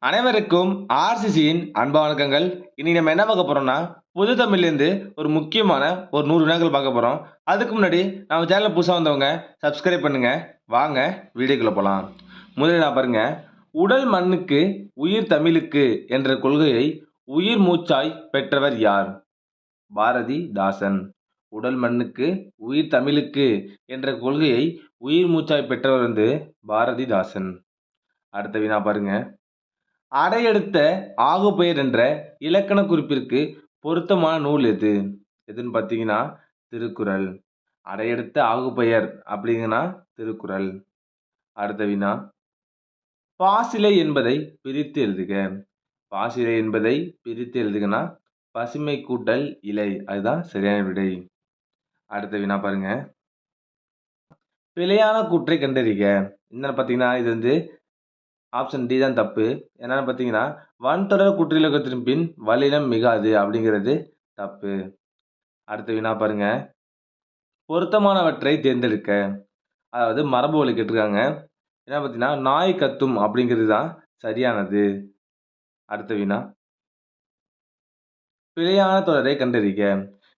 அனைவருக்கும் ஆர்சிசியின் அன்பு வணக்கங்கள். இன்னைக்கு நம்ம என்ன பார்க்க போறோம்னா, புது தமிழ்லேருந்து ஒரு முக்கியமான ஒரு 100 வினாக்கள் பார்க்க போறோம். அதுக்கு முன்னாடி நம்ம சேனல்ல புதுசா வந்தவங்க சப்ஸ்கிரைப் பண்ணுங்க. வாங்க வீடியோக்குள்ள போலாம். முதல்ல நான் பாருங்க, உடல் மண்ணுக்கு உயிர் தமிழுக்கு என்ற கொள்கையை உயிர் மூச்சாய் பெற்றவர் யார்? பாரதிதாசன். உடல் மண்ணுக்கு உயிர் தமிழுக்கு என்ற கொள்கையை உயிர் மூச்சாய் பெற்றவர் பாரதிதாசன். அடுத்த வினா பாருங்க, அடையெடுத்த ஆகுபெயர் என்ற இலக்கண குறிப்பிற்கு பொருத்தமான நூல் எது? எதுன்னு பார்த்தீங்கன்னா, திருக்குறள். அடையெடுத்த ஆகுபெயர் அப்படிங்கன்னா திருக்குறள். அடுத்த வினா, பாசிலை என்பதை பிரித்து எழுதுக. பாசிலை என்பதை பிரித்து எழுதுகனா, பசுமை கூட்டல் இலை. அதுதான் சரியான விடை. அடுத்த வினா பாருங்க, பிழையான கூற்றை கண்டறிக. என்னன்னு பார்த்தீங்கன்னா, இது ஆப்ஷன் டி தான் தப்பு. என்னன்னு பார்த்தீங்கன்னா, வன்தொடர் குற்றியலுகத்தின் பின் வல்லினம் மிகாது அப்படிங்கிறது தப்பு. அடுத்த வினா பாருங்க, பொருத்தமானவற்றை தேர்ந்தெடுக்க. அதாவது மரபு வழி கேட்டிருக்காங்க. என்ன பார்த்தீங்கன்னா, நாய் கத்தும் அப்படிங்கிறது தான் சரியானது. அடுத்த வினா, பிழையான தொடரை கண்டறிக.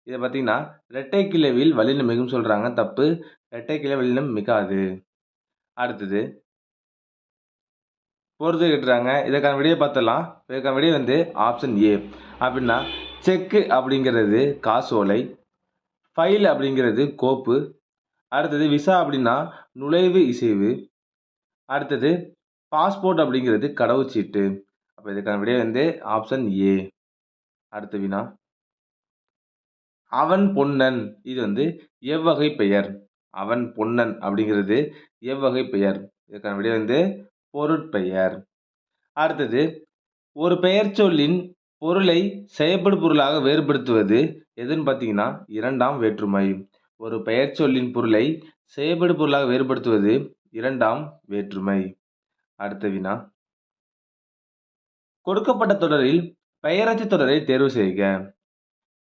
இதை பார்த்தீங்கன்னா, இரட்டை கிளவியில் வல்லினம் மிகும் சொல்றாங்க, தப்பு. இரட்டை கிளவி வல்லினம் மிகாது. அடுத்தது பொறுத்து கேட்டுறாங்க. இதற்கான விடையை பார்த்துடலாம். இதற்கான விடை ஆப்ஷன் ஏ. அப்படின்னா, செக்கு அப்படிங்கிறது காசோலை, ஃபைல் அப்படிங்கிறது கோப்பு, அடுத்தது விசா அப்படின்னா நுழைவு இசைவு, அடுத்தது பாஸ்போர்ட் அப்படிங்கிறது கடவுச்சீட்டு. அப்போ இதுக்கான விடை ஆப்ஷன் ஏ. அடுத்த வினா, அவன் பொன்னன் இது எவ்வகை பெயர்? அவன் பொன்னன் அப்படிங்கிறது எவ்வகை பெயர்? இதுக்கான விடை பொருட்பெயர். அடுத்தது, ஒரு பெயர் சொல்லின் பொருளை செயற்படு பொருளாக வேறுபடுத்துவது எதுன்னு பார்த்தீங்கன்னா, இரண்டாம் வேற்றுமை. ஒரு பெயர் சொல்லின் பொருளை செயற்படு பொருளாக வேறுபடுத்துவது இரண்டாம் வேற்றுமை. அடுத்த வினா, கொடுக்கப்பட்ட தொடரில் பெயரச்ச தொடரை தேர்வு செய்க.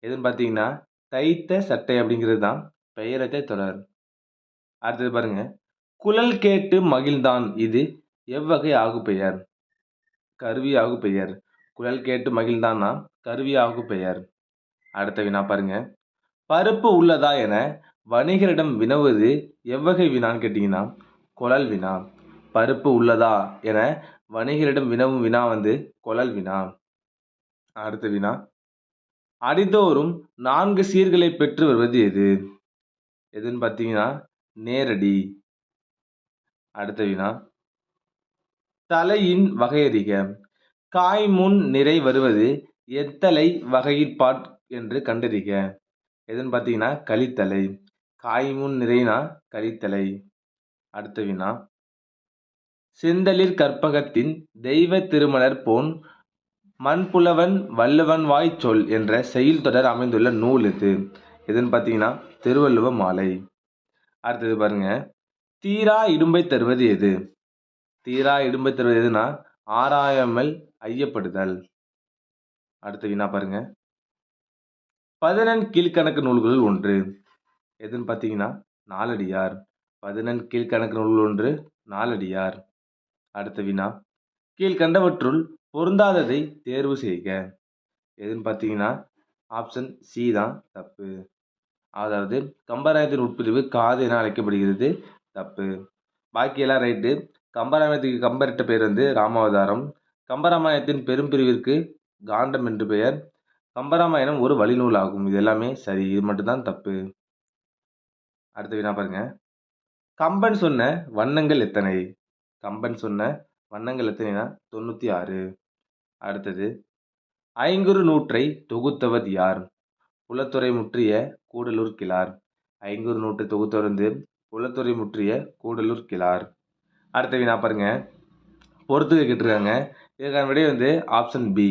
எதுன்னு பார்த்தீங்கன்னா, தைத்த சட்டை அப்படிங்கிறது தான் பெயரச்ச தொடர். அடுத்தது பாருங்க, குழல் கேட்டு மகிழ்ந்தான் இது எவ்வகை ஆகுபெயர்? கருவி ஆகுபெயர். குழல் கேட்டு மகிழ்ந்தான்னா கருவி ஆகுபெயர். அடுத்த வினா பாருங்க, பருப்பு உள்ளதா என வணிகரிடம் வினவுவது எவ்வகை வினான்னு கேட்டீங்கன்னா, குழல் வினா. பருப்பு உள்ளதா என வணிகரிடம் வினவும் வினா குழல் வினா. அடுத்த வினா, அடிதோறும் 4 சீர்களை பெற்று வருவது எது? எதுன்னு பார்த்தீங்கன்னா, நேரடி. அடுத்த வினா, தலையின் வகையறிக. காய் முன் நிறை வருவது எத்தலை வகையிற்பாற் என்று கண்டறிக. எதுன்னு பார்த்தீங்கன்னா, கலித்தலை. காய் முன் நிறைனா கலித்தலை. அடுத்த வினா, செந்தளிர் கற்பகத்தின் தெய்வ திருமலர் போன் மண்புலவன் வள்ளுவன் வாய்ச் சொல் என்ற செய்யுள் தொடர் அமைந்துள்ள நூல் எது? எதுன்னு பார்த்தீங்கன்னா, திருவள்ளுவ மாலை. அடுத்தது பாருங்க, தீரா இடும்பை தருவது எது? தீரா இடும்பை தருவது எதுனா, ஆராயாமல் ஐயப்படுதல். அடுத்த வினா பாருங்க, 14 கீழ்க்கணக்கு நூல்களுள் ஒன்று. எதுன்னு பார்த்தீங்கன்னா, நாலடியார். 14 கீழ்க்கணக்கு நூல்களுள் ஒன்று நாலடியார். அடுத்த வினா, கீழ்கண்டவற்றுள் பொருந்தாததை தேர்வு செய்க. எதுன்னு பார்த்தீங்கன்னா, ஆப்ஷன் சி தான் தப்பு. அதாவது, கம்பராமாயணத்தின் உட்பிரிவு காது என அழைக்கப்படுகிறது, தப்பு. பாக்கியெல்லாம் ரைட்டு. கம்பராமாயணத்துக்கு கம்பரிட்ட பெயர் ராமாவதாரம். கம்பராமாயணத்தின் பெரும்பிரிவிற்கு காண்டம் என்று பெயர். கம்பராமாயணம் ஒரு வழிநூல் ஆகும். இது எல்லாமே சரி, இது மட்டும்தான் தப்பு. அடுத்த வினா பாருங்க, கம்பன் சொன்ன வண்ணங்கள் எத்தனை? கம்பன் சொன்ன வண்ணங்கள் எத்தனைனா 96. அடுத்தது, ஐங்குறு நூற்றை தொகுத்தவர் யார்? புலத்துறை முற்றிய கூடலூர் கிழார். ஐங்குறு நூற்றை தொகுத்தவர் புலத்துறை முற்றிய கூடலூர் கிழார். அடுத்த வினா பாருங்க, பொறுத்துக்க கேட்டிருக்காங்க. இதுக்கான விடை ஆப்ஷன் பி.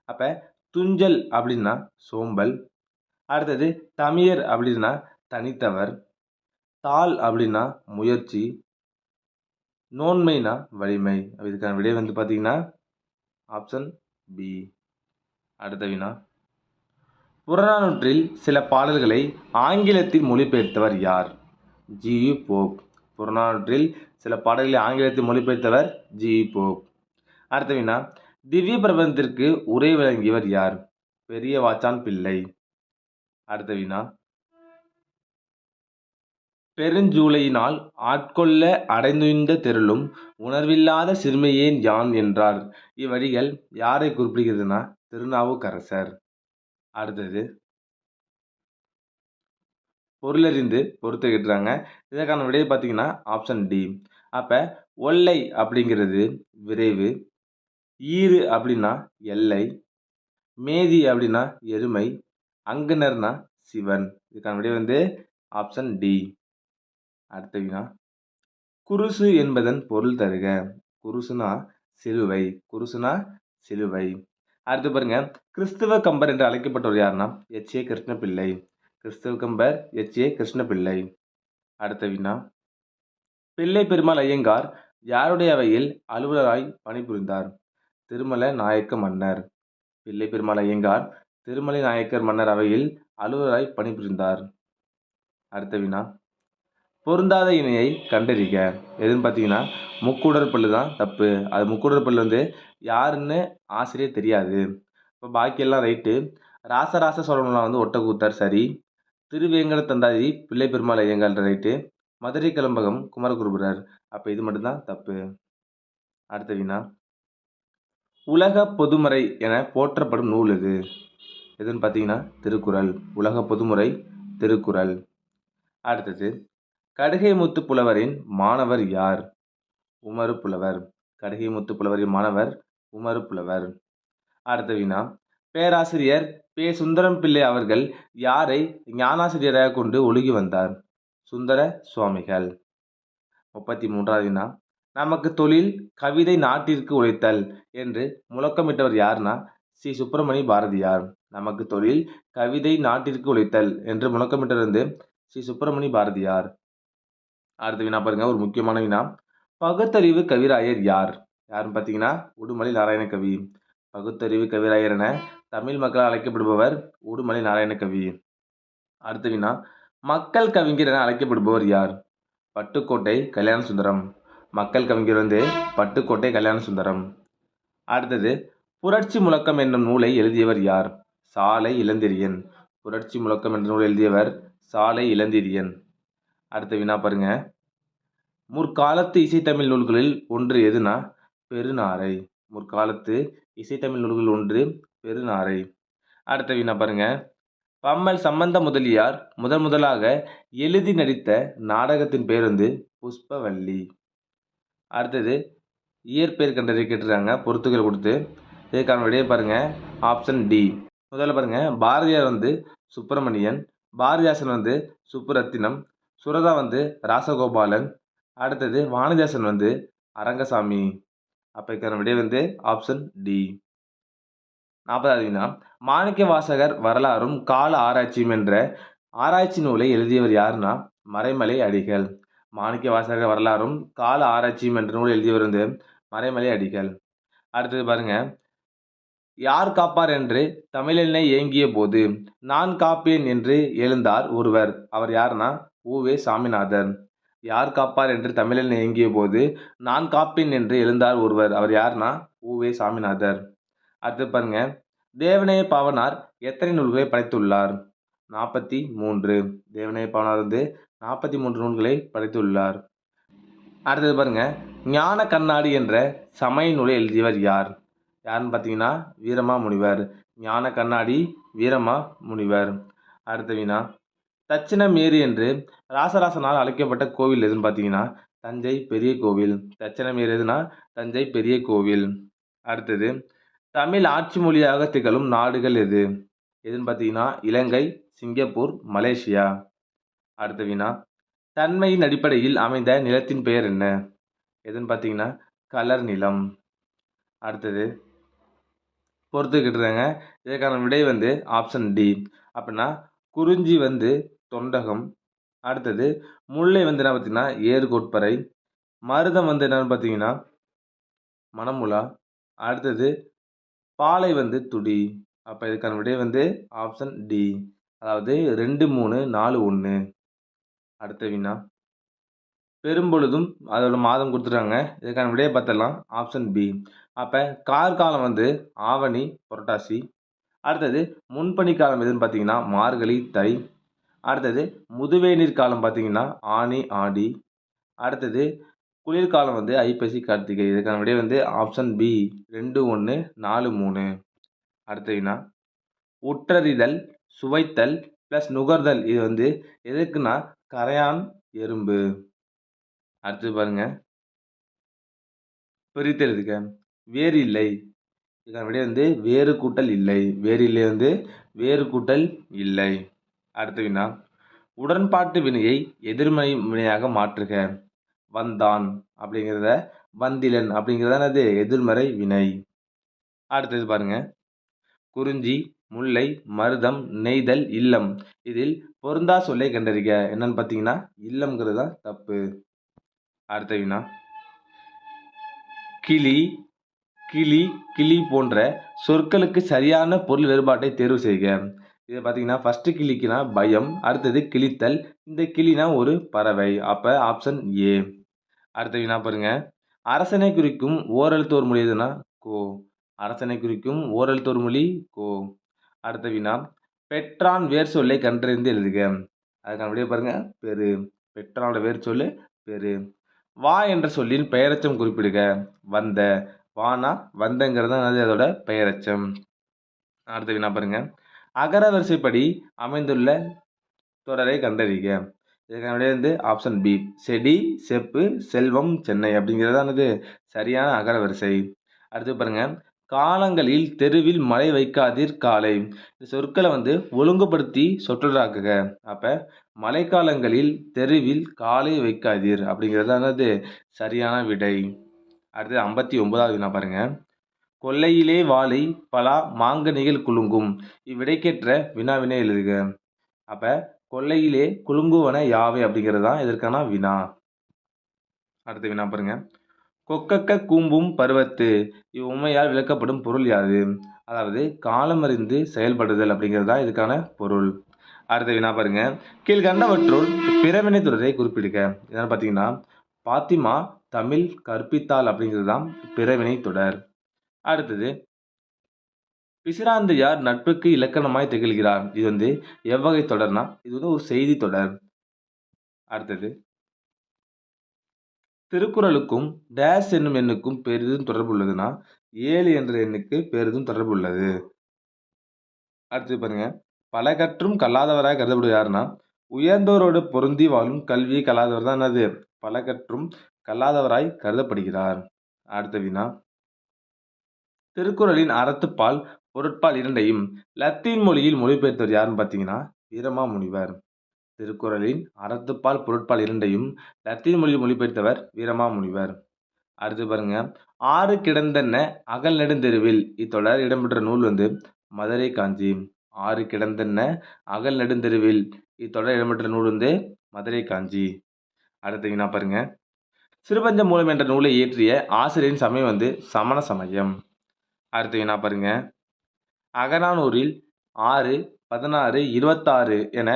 அப்போ துஞ்சல் அப்படின்னா சோம்பல். அடுத்தது, தமியர் அப்படின்னா தனித்தவர். தாள் அப்படின்னா முயற்சி. நோன்மைனா வலிமை. இதுக்கான விடை பார்த்தீங்கன்னா ஆப்ஷன் பி. அடுத்த வினா, புறநானூற்றில் சில பாடல்களை ஆங்கிலத்தில் மொழிபெயர்த்தவர் யார்? ஜி.யு. போப். புறநானூற்றில் சில பாடல்களை ஆங்கிலத்தில் மொழிபெயர்த்தவர் ஜி.யு. போப். அடுத்த வினா, திவ்ய பிரபந்தத்திற்கு உரை வழங்கியவர் யார்? பெரிய வாச்சான் பிள்ளை. அடுத்த வினா, பெருஞ்சூளையினால் ஆட்கொள்ள அடைந்துய்ந்த தெருளும் உணர்வில்லாத சிறுமையேன் யான் என்றார். இவ்வரிகள் யாரை குறிப்பிடுகிறதுனா திருநாவுக்கரசர். அடுத்தது, பொருளறிந்து பொறுத்து கேட்டுறாங்க. இதற்கான விடையை பார்த்தீங்கன்னா ஆப்ஷன் டி. அப்ப ஒல்லை அப்படிங்கிறது விரைவு, ஈறு அப்படின்னா எல்லை, மேதி அப்படின்னா எருமை, அங்கனர்னா சிவன். இதுக்கான விடை வந்து ஆப்ஷன் டி. அடுத்த வினா, குருசு என்பதன் பொருள் தருக. குருசுனா சிலுவை. குருசுனா சிலுவை. அடுத்து பாருங்க, கிறிஸ்துவ கம்பர் என்று அழைக்கப்பட்டவர் யாருன்னா எச்.ஏ. கிருஷ்ணபிள்ளை. கிறிஸ்துவ கம்பர் எச்.ஏ. கிருஷ்ணபிள்ளை. அடுத்த வினா, பிள்ளை பெருமாள் ஐயங்கார் யாருடைய அவையில் அலுவலராய் பணிபுரிந்தார்? திருமல நாயக்க மன்னர். பிள்ளை பெருமாள் ஐயங்கார் திருமலை நாயக்கர் மன்னர் அவையில் அலுவலராய் பணிபுரிந்தார். அடுத்த வினா, பொருந்தாத இணையை கண்டறிக. எதுன்னு பார்த்தீங்கன்னா முக்கூடற்பல்லு தான் தப்பு. அது முக்கூடற்பல்லு வந்து யாருன்னு ஆசிரியர் தெரியாது. இப்போ பாக்கியெல்லாம் ரைட்டு. ராசராச சோழன்லாம் வந்து ஒட்டக்கூத்தர் சரி. திருவேங்கட தந்தாதி பிள்ளை பெருமாள் ஐயங்கார் ரைட்டு. மதுரை கலம்பகம் குமரகுருபரர். அப்போ இது மட்டும்தான் தப்பு. அடுத்த வினா, உலக பொதுமறை என போற்றப்படும் நூல் எது? எதுன்னு பார்த்தீங்கன்னா திருக்குறள். உலக பொதுமுறை திருக்குறள். அடுத்தது, கடுகைமுத்து புலவரின் மாணவர் யார்? உமறு புலவர். கடுகைமுத்து புலவரின் மாணவர் உமறு புலவர். அடுத்த வினா, பேராசிரியர் பே. சுந்தரம் பிள்ளை அவர்கள் யாரை ஞானாசிரியராக கொண்டு ஒழுகி வந்தார்? சுந்தர சுவாமிகள். 33வது வினா, நமக்கு தொழில் கவிதை நாட்டிற்கு உழைத்தல் என்று முழக்கமிட்டவர் யாருன்னா சி. சுப்பிரமணி பாரதியார். நமக்கு தொழில் கவிதை நாட்டிற்கு உழைத்தல் என்று முழக்கமிட்டவர் வந்து சி. சுப்பிரமணி பாரதியார். அடுத்த வினா பாருங்க, ஒரு முக்கியமான வினா. பகுத்தறிவு கவிராயர் யார்? யாருன்னு பார்த்தீங்கன்னா உடுமலை நாராயணகவி. பகுத்தறிவு கவிராயர் என தமிழ் மக்களால் அழைக்கப்படுபவர் உடுமலை நாராயணகவி. அடுத்த வினா, மக்கள் கவிஞர் என அழைக்கப்படுபவர் யார்? பட்டுக்கோட்டை கல்யாண சுந்தரம். மக்கள் கவிஞர் வந்து பட்டுக்கோட்டை கல்யாண சுந்தரம். அடுத்தது, புரட்சி முழக்கம் என்னும் நூலை எழுதியவர் யார்? சாலை இளந்திரியன். புரட்சி முழக்கம் என்ற நூலை எழுதியவர் சாலை இளந்திரியன். அடுத்த வினா பாருங்க, முற்காலத்து இசைத்தமிழ் நூல்களில் ஒன்று எதுனா பெருநாரை. முற்காலத்து இசைத்தமிழ் நூல்களில் ஒன்று பெருநாரை. அடுத்த வினா பாருங்க, பம்மல் சம்பந்த முதலியார் முதலாக எழுதி நடித்த நாடகத்தின் பேர் வந்து புஷ்பவல்லி. அடுத்தது, இயற்பெயர் கண்டறிய கேட்டுருக்காங்க பொறுத்துக்கள் கொடுத்து. இதுக்கான விடையை பாருங்க ஆப்ஷன் டி. முதல்ல பாருங்க, பாரதியார் வந்து சுப்பிரமணியன், பாரதிதாசன் வந்து சுப்புரத்தினம், சுரதா வந்து ராசகோபாலன், அடுத்தது வாணிதாசன் வந்து அரங்கசாமி. அப்போ இதுக்கான விடை வந்து ஆப்ஷன் டி. 40வது வினா, மாணிக்க வாசகர் வரலாறும் கால ஆராய்ச்சியும் என்ற ஆராய்ச்சி நூலை எழுதியவர் யாருன்னா மறைமலை அடிகள். மாணிக்க வாசகர் வரலாறும் கால ஆராய்ச்சியும் என்ற நூலை எழுதியவர் வந்து மறைமலை அடிகள். அடுத்தது பாருங்க, யார் காப்பார் என்று தமிழென்னை ஏங்கிய போது நான் காப்பேன் என்று எழுந்தார் ஒருவர். அவர் யாருன்னா உ.வே. சாமிநாதன். யார் காப்பார் என்று தமிழென்னை ஏங்கிய போது நான் காப்பேன் என்று எழுந்தார் ஒருவர். அவர் யாருன்னா உ.வே. சாமிநாதர். அடுத்து பாருங்க, தேவநேய பாவனார் எத்தனை நூல்களை படைத்துள்ளார்? 43. தேவநேய பாவனார் வந்து 43 நூல்களை படைத்துள்ளார். அடுத்தது பாருங்க, ஞான கண்ணாடி என்ற சமய நூலை எழுதியவர் யார்? யாருன்னு பார்த்தீங்கன்னா வீரமா முனிவர். ஞான கண்ணாடி வீரமா முனிவர். அடுத்த வினா, தட்சிணமேரு என்று ராசராசனால் அழைக்கப்பட்ட கோவில் எதுன்னு பார்த்தீங்கன்னா தஞ்சை பெரிய கோவில். தட்சிணமேரு எதுனா தஞ்சை பெரிய கோவில். அடுத்தது, தமிழ் ஆட்சி மொழியாக திகழும் நாடுகள் எது? எதுன்னு பார்த்தீங்கன்னா இலங்கை, சிங்கப்பூர், மலேசியா. அடுத்த வினா, தன்மையின் அடிப்படையில் அமைந்த நிலத்தின் பெயர் என்ன? எதுன்னு பார்த்தீங்கன்னா கலர் நிலம். அடுத்தது, பொறுத்துக்கிட்டுறாங்க. இதற்கான விடை வந்து ஆப்ஷன் டி. அப்படின்னா குறிஞ்சி வந்து தொண்டகம். அடுத்தது, முல்லை வந்து என்ன பார்த்தீங்கன்னா ஏறுகோட்பறை. மருதம் வந்து என்னன்னு பார்த்தீங்கன்னா மணமுலா. அடுத்தது, பாலை வந்து துடி. அப்போ இதுக்கான விடை வந்து ஆப்ஷன் டி. அதாவது 2, 3, 4, 1. அடுத்த வினா, பெரும்பொழுதும் அதோட மாதம் கொடுத்துருக்காங்க. இதுக்கான விடையை பார்த்துடலாம். Option b. அப்போ கார்காலம் வந்து ஆவணி, புரட்டாசி. அடுத்தது முன்பனி காலம் எதுன்னு பார்த்தீங்கன்னா மார்கழி, தை. அடுத்தது முதுவேநீர் காலம் பார்த்தீங்கன்னா ஆனி, ஆடி. அடுத்தது குளிர்காலம் வந்து ஐப்பசி, கார்த்திகை. இதுக்கான விடை வந்து ஆப்ஷன் பி 2, 1, 4, 3. அடுத்த வினா உற்றறிதல், சுவைத்தல் ப்ளஸ் நுகர்தல் இது வந்து எதுக்குன்னா கரையான், எறும்பு. அடுத்தது பாருங்க பிரித்தெழுதுக. வேறு இல்லை. இதுக்கான விடை வந்து வேறு கூட்டல் இல்லை. வேறு இல்லை வந்து வேறு கூட்டல் இல்லை. அடுத்த வினா உடன்பாட்டு வினையை எதிர்மறை வினையாக மாற்றுக. வந்தான் அப்படிங்கிறத வந்திலன் அப்படிங்கிறத அது எதிர்மறை வினை. அடுத்தது பாருங்க குறிஞ்சி, முல்லை, மருதம், நெய்தல், இல்லம். இதில் பொருந்தா சொல்லை கண்டறிக. என்னன்னு பார்த்தீங்கன்னா இல்லம்ங்கிறது தான் தப்பு. அடுத்த வினா கிளி, கிளி, கிளி போன்ற சொற்களுக்கு சரியான பொருள் வேறுபாட்டை தேர்வு செய்க. இதை பார்த்தீங்கன்னா ஃபர்ஸ்ட் கிளிக்குனா பயம், அடுத்தது கிளித்தல். இந்த கிளினா ஒரு பறவை. அப்போ ஆப்ஷன் ஏ. அடுத்த வினா பாருங்க அரசனை குறிக்கும் ஓரெழுத்தோர் மொழி எதுனா கோ. அரசனை குறிக்கும் ஓரெழுத்தோர் மொழி கோ. அடுத்த வினா பெற்றான் வேர் சொல்லை கண்டறிந்து எழுதுக. அதுக்கான விடையை பாருங்க பெரு. பெற்றானோட வேர் சொல்லு பெரு. வா என்ற சொல்லின் பெயரச்சம் குறிப்பிடுக. வந்த. வானா வந்தங்கிறது அதோட பெயரச்சம். அடுத்த வினா பாருங்க அகர வரிசைப்படி அமைந்துள்ள தொடரை கண்டறிக. இதுக்கான விடை வந்து ஆப்ஷன் பி செடி, செப்பு, செல்வம், சென்னை அப்படிங்கிறது சரியான அகர வரிசை. அடுத்து பாருங்க காலங்களில் தெருவில் மழை வைக்காதீர் காலை. இந்த சொற்களை வந்து ஒழுங்குபடுத்தி சொற்றொடராக்குக. அப்ப மழைக்காலங்களில் தெருவில் காலை வைக்காதீர் அப்படிங்கிறது சரியான விடை. அடுத்து 59வது வினா பாருங்க கொல்லையிலே வாழை பலா மாங்கனிகள் குலுங்கும். இவ்விடைக்கேற்ற வினாவினை எழுதுக. அப்ப கொல்லையிலே குலுங்குவன யாவை அப்படிங்கிறது தான் இதற்கான வினா. அடுத்த வினா பாருங்க கொக்கக்க கூம்பும் பருவத்து இவ்வுண்மையால் விளக்கப்படும் பொருள் யாது. அதாவது காலமறிந்து செயல்படுதல் அப்படிங்கிறது தான் இதுக்கான பொருள். அடுத்த வினா பாருங்க கீழ்கண்டவற்றுள் பிறவினை தொடரை குறிப்பிடுக. என்னன்னு பார்த்தீங்கன்னா பாத்திமா தமிழ் கற்பித்தாள் அப்படிங்கிறது தான் பிறவினை தொடர். அடுத்தது பிசிராந்தையார் நட்புக்கு இலக்கணமாய் திகழ்கிறார். இது வந்து எவ்வகை தொடர்னா இது வந்து ஒரு செய்தி தொடர். அடுத்தது திருக்குறளுக்கும் டேஸ் என்னும் எண்ணுக்கும் பெரிதும் தொடர்பு உள்ளதுன்னா 7 என்ற எண்ணுக்கு பெரிதும் தொடர்பு உள்ளது. அடுத்து பாருங்க பல கற்றும் கல்லாதவராக கருதப்படுவது யாருன்னா உயர்ந்தோரோடு பொருந்தி வாழும் கல்வியை கல்லாதவர் தான் என்னது பல கற்றும் கல்லாதவராய் கருதப்படுகிறார். அடுத்த வினா திருக்குறளின் அறத்துப்பால் பொருட்பால் இரண்டையும் லத்தீன் மொழியில் மொழிபெயர்த்தவர் யாருன்னு பார்த்தீங்கன்னா வீரமாமுனிவர். திருக்குறளின் அறத்துப்பால் பொருட்பால் இரண்டையும் லத்தீன் மொழியில் மொழிபெயர்த்தவர் வீரமாமுனிவர். அடுத்து பாருங்க ஆறு கிடந்தன அகல் நெடுந்தெருவில் இத்தொடர் இடம்பெற்ற நூல் வந்து மதுரை காஞ்சி. ஆறு கிடந்தன அகல் நெடுந்தெருவில் இத்தொடர் இடம்பெற்ற நூல் வந்து மதுரை காஞ்சி. அடுத்த வினா பாருங்க சிறுபஞ்ச மூலம் என்ற நூலை இயற்றிய ஆசிரியரின் சமயம் வந்து சமண சமயம். அடுத்த வினா பாருங்க அகநானூரில் 6, 16, 26 என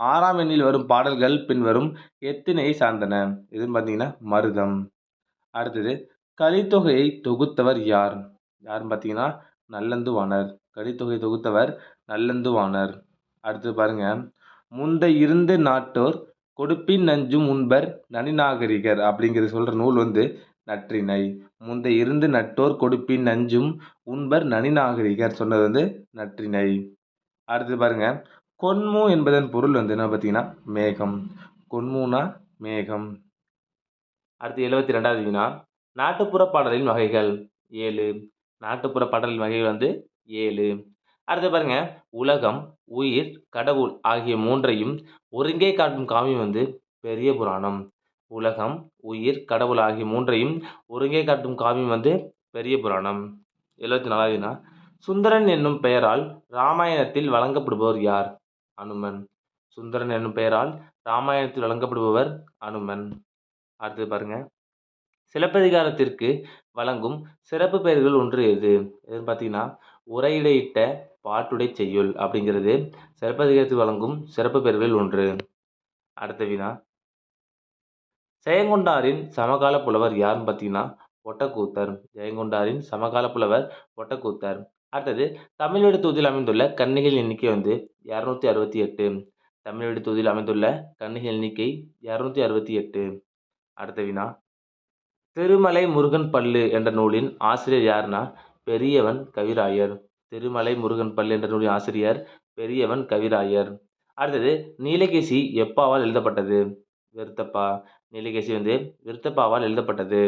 6ஆம் எண்ணில் வரும் பாடல்கள் பின்வரும் எத்திணையை சார்ந்தன. இதுன்னு பார்த்தீங்கன்னா மருதம். அடுத்தது கலித்தொகையை தொகுத்தவர் யார். யாருன்னு பார்த்தீங்கன்னா நல்லந்துவாணர். கலித்தொகை தொகுத்தவர் நல்லந்துவாணர். அடுத்து பாருங்க முந்தை இருந்து நாட்டோர் கொடுப்பின் நஞ்சும் உண்பர் நனிநாகரிகர் அப்படிங்கிறது சொல்ற நூல் வந்து நற்றிணை. முந்தை இருந்து நட்டோர் கொடுப்பின் நஞ்சும் உண்பர் நனிநாகரிகர் சொன்னது வந்து நற்றிணை. அடுத்து பாருங்க கொன்மு என்பதன் பொருள் வந்து என்ன பார்த்தீங்கன்னா மேகம். கொன்முனா மேகம். அடுத்து 72வது வினா நாட்டுப்புற பாடலின் வகைகள் 7. நாட்டுப்புற பாடலின் வகைகள் வந்து 7. அடுத்து பாருங்க உலகம், உயிர், கடவுள் ஆகிய மூன்றையும் ஒருங்கே காட்டும் காவியம் வந்து பெரிய புராணம். உலகம், உயிர், கடவுள் ஆகிய மூன்றையும் ஒருங்கே காட்டும் காவியம் வந்து பெரிய புராணம். 74வது வினா சுந்தரன் என்னும் பெயரால் ராமாயணத்தில் வழங்கப்படுபவர் யார். அனுமன். சுந்தரன் என்னும் பெயரால் ராமாயணத்தில் வழங்கப்படுபவர் அனுமன். அடுத்து பாருங்க சிலப்பதிகாரத்திற்கு வழங்கும் சிறப்பு பெயர்கள் ஒன்று எது. எதுன்னு பார்த்தீங்கன்னா உரையிடையிட்ட பாட்டுடை செய்யுள் அப்படிங்கிறது சிலப்பதிகாரத்துக்கு வழங்கும் சிறப்பு பெயர்கள் ஒன்று. அடுத்த வினா ஜெயங்கொண்டாரின் சமகால புலவர் யாருன்னு பார்த்தீங்கன்னா ஒட்டக்கூத்தர். ஜெயங்கொண்டாரின் சமகால புலவர் ஒட்டக்கூத்தர். அடுத்தது தமிழ்வழி தொகுதியில் அமைந்துள்ள கன்னிகள் எண்ணிக்கை 268. தமிழ்வழி தொகுதியில் அமைந்துள்ள கன்னிகள் எண்ணிக்கை 268. அடுத்த வினா திருமலை முருகன் பள்ளு என்ற நூலின் ஆசிரியர் யாருன்னா பெரியவன் கவிராயர். திருமலை முருகன் பள்ளு என்ற நூலின் ஆசிரியர் பெரியவன் கவிராயர். அடுத்தது நீலகேசி எப்பாவால் எழுதப்பட்டது? விருத்தப்பா. நீலகேசி விருத்தப்பாவால் எழுதப்பட்டது.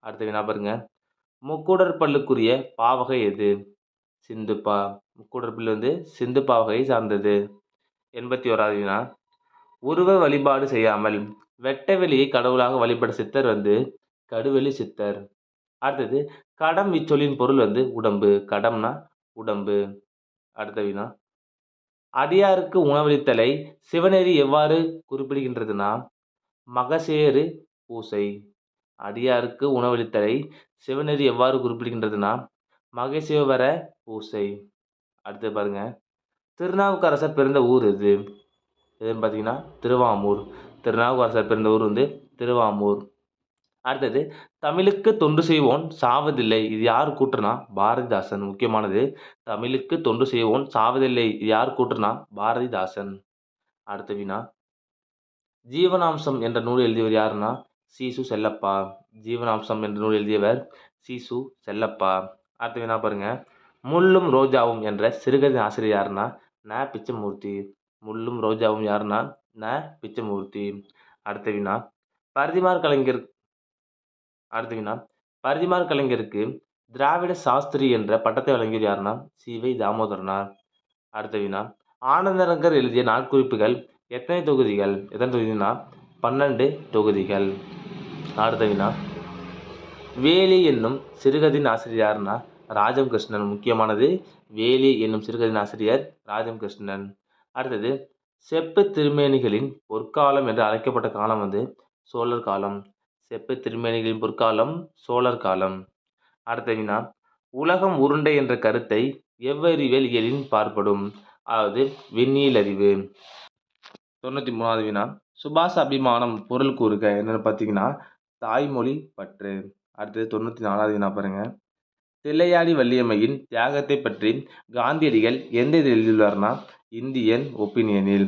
அடுத்த வினா பாருங்க. முக்கூடர் பல்லுக்குரிய பாவகை எது? சிந்துப்பா. முக்கூடர் பல்லு சிந்து பாவகையை சார்ந்தது. 81வது வினா. உருவ வழிபாடு செய்யாமல் வெட்ட வெளியை கடவுளாக வழிபட சித்தர் கடுவெளி சித்தர். அடுத்தது கடம் இச்சொல்லின் பொருள் உடம்பு. கடம்னா உடம்பு. அடுத்த வினா. அடியாருக்கு உணவளித்தலை சிவநெறி எவ்வாறு குறிப்பிடுகின்றதுன்னா மகசேரு பூசை. அடியாருக்கு உணவளித்தலை சிவநெறி எவ்வாறு குறிப்பிடுகின்றதுன்னா மகசேவர பூசை. அடுத்து பாருங்க. திருநாவுக்கரசர் பிறந்த ஊர் எது? எதுன்னு பார்த்தீங்கன்னா திருவாமூர். திருநாவுக்கரசர் பிறந்த ஊர் திருவாமூர். அடுத்தது தமிழுக்கு தொண்டு செய்வோன் சாவதில்லை இது யார் கூற்றுனா பாரதிதாசன். முக்கியமானது தமிழுக்கு தொண்டு செய்வோன் சாவதில்லை இது யார் கூற்றுனா பாரதிதாசன். அடுத்த வினா. ஜீவனாம்சம் என்ற நூல் எழுதியவர் யாருன்னா சீசு செல்லப்பா. ஜீவனாம்சம் என்ற நூல் எழுதியவர் சீசு செல்லப்பா. அடுத்த வினா பாருங்க. முள்ளும் ரோஜாவும் என்ற சிறுகதை ஆசிரியர் யாருன்னா ந பிச்சமூர்த்தி. முள்ளும் ரோஜாவும் யாருன்னா ந பிச்சமூர்த்தி. அடுத்த வினா. பரிதிமார் கலைஞர் அடுத்த வினா. பரிதிமார் கலைஞருக்கு திராவிட சாஸ்திரி என்ற பட்டத்தை வழங்கியவர் யாருன்னா சி.வை. தாமோதரனார். அடுத்த வினா. ஆனந்தரங்கர் எழுதிய நாட்குறிப்புகள் எத்தனை தொகுதிகள்? எத்தனை தொகுதினா 12 தொகுதிகள். அடுத்த வினா. வேலி என்னும் சிறுகதையின் ஆசிரியர் யாருன்னா ராஜம் கிருஷ்ணன். முக்கியமானது வேலி என்னும் சிறுகதையின் ஆசிரியர் ராஜம் கிருஷ்ணன். அடுத்தது செப்பு திருமேனிகளின் பொற்காலம் என்று அழைக்கப்பட்ட காலம் சோழர் காலம். செப்பு திருமேனிகளின் பொற்காலம் சோழர் காலம். அடுத்த வினா. உலகம் உருண்டை என்ற கருத்தை எவ்வறிவியல் இயலின் பார்ப்படும்? அதாவது விண்ணியல் அறிவு. 93வது வினா. சுபாஷ அபிமானம் பொருள் கூறுக என்னன்னு பார்த்தீங்கன்னா தாய்மொழி பற்று. அடுத்தது 94வது வினா பாருங்க. தில்லையாடி வள்ளியம்மையின் தியாகத்தை பற்றி காந்தியடிகள் எந்த இதில் எழுதியுள்ளார்னா இந்தியன் ஒப்பீனியனில்.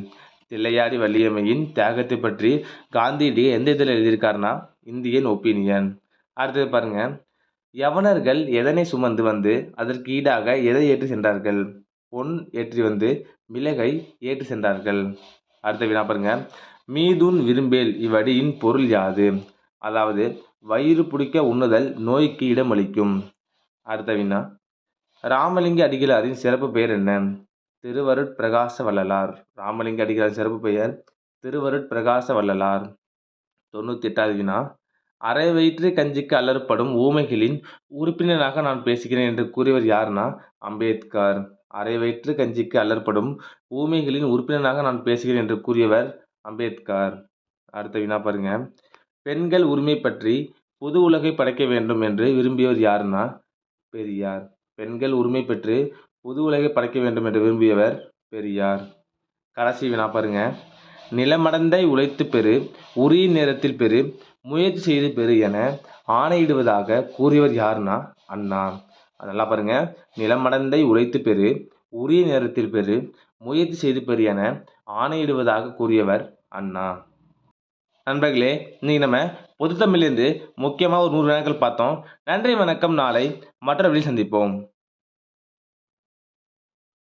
தில்லையாடி வள்ளியம்மையின் தியாகத்தை பற்றி காந்தியடிகள் எந்த இதில் எழுதியிருக்காருனா இந்தியன் ஒப்பீனியன். அடுத்தது பாருங்க. யவனர்கள் எதனை சுமந்து அதற்கு ஈடாக எதை ஏற்றி சென்றார்கள்? பொன் ஏற்றி மிளகை ஏற்றி சென்றார்கள். அடுத்த வினா பாருங்க. மீதுன் விரும்பேல் இவ்வடியின் பொருள் யாது? அதாவது வயிறு பிடிக்க உண்ணுதல் நோய்க்கு இடமளிக்கும். அடுத்த வினா. ராமலிங்க அடிகளாரின் சிறப்பு பெயர் என்ன? திருவருட்பிரகாச வள்ளலார். ராமலிங்க அடிகளாரின் சிறப்பு பெயர் திருவருட்பிரகாச வள்ளலார். 98வது வினா. அரை வயிற்று கஞ்சிக்கு அலறப்படும் ஊமைகளின் உறுப்பினராக நான் பேசுகிறேன் என்று கூறியவர் யாருன்னா அம்பேத்கர். அரை வயிற்று கஞ்சிக்கு அலறப்படும் ஊமைகளின் உறுப்பினராக நான் பேசுகிறேன் என்று கூறியவர் அம்பேத்கர். அடுத்த வினா பாருங்க. பெண்கள் உரிமை பற்றி புது உலகை படைக்க வேண்டும் என்று விரும்பியவர் யாருன்னா பெரியார். பெண்கள் உரிமை பெற்று புது உலகை படைக்க வேண்டும் என்று விரும்பியவர் பெரியார். கடைசி வினா பாருங்க. நிலமடந்தை உழைத்து பெறு உரிய நேரத்தில் பெறு முயற்சி செய்து பெறு என ஆணையிடுவதாக கூறியவர் யாருன்னா அண்ணா. அதெல்லாம் பாருங்க. நிலமடந்தை உழைத்து பெறு உரிய நேரத்தில் பெறு முயற்சி செய்து பெறு என ஆணையிடுவதாக கூறியவர் அண்ணா. நண்பர்களே, இன்னைக்கு நம்ம பொதுத்தமிழ்லேருந்து முக்கியமாக ஒரு 100 வினாக்கள் பார்த்தோம். நன்றி, வணக்கம். நாளை மற்ற வழியில் சந்திப்போம்.